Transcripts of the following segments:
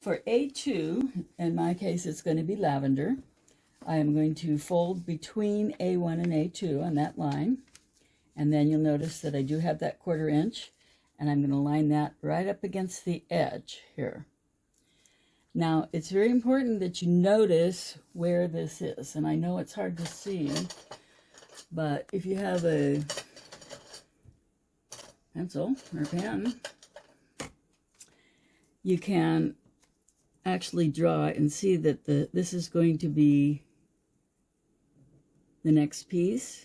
for A2, in my case it's going to be lavender, I am going to fold between A1 and A2 on that line. And then you'll notice that I do have that 1/4 inch, and I'm going to line that right up against the edge here. Now, it's very important that you notice where this is. And I know it's hard to see, but if you have a pencil or pen, you can actually draw and see that this is going to be the next piece.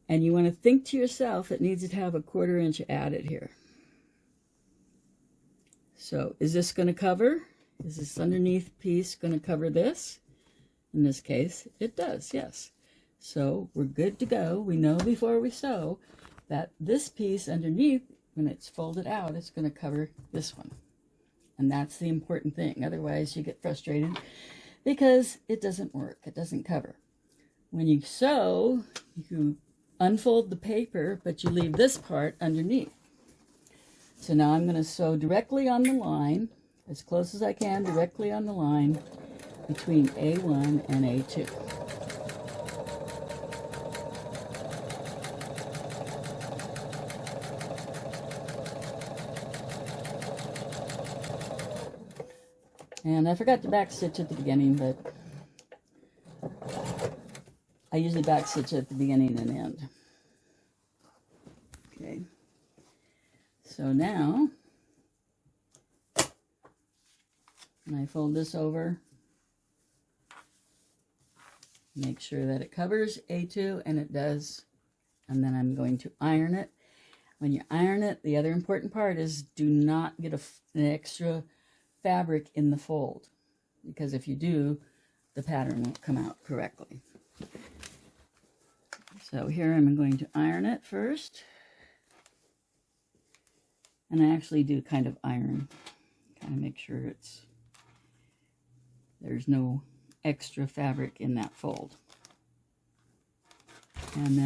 And you want to think to yourself, it needs to have a 1/4 inch added here. So is this going to cover? Is this underneath piece going to cover this? In this case, it does, yes. So we're good to go. We know before we sew that this piece underneath, when it's folded out, it's going to cover this one. And that's the important thing. Otherwise, you get frustrated because it doesn't work. It doesn't cover. When you sew, you unfold the paper, but you leave this part underneath. So now I'm going to sew directly on the line, as close as I can, directly on the line between A1 and A2. And I forgot to back stitch at the beginning, but I usually back stitch at the beginning and end. Okay. So now, when I fold this over, make sure that it covers A2, and it does. And then I'm going to iron it. When you iron it, the other important part is do not get an extra fabric in the fold, because if you do, the pattern won't come out correctly. So here I'm going to iron it first. And I actually do kind of iron, kind of make sure there's no extra fabric in that fold. And then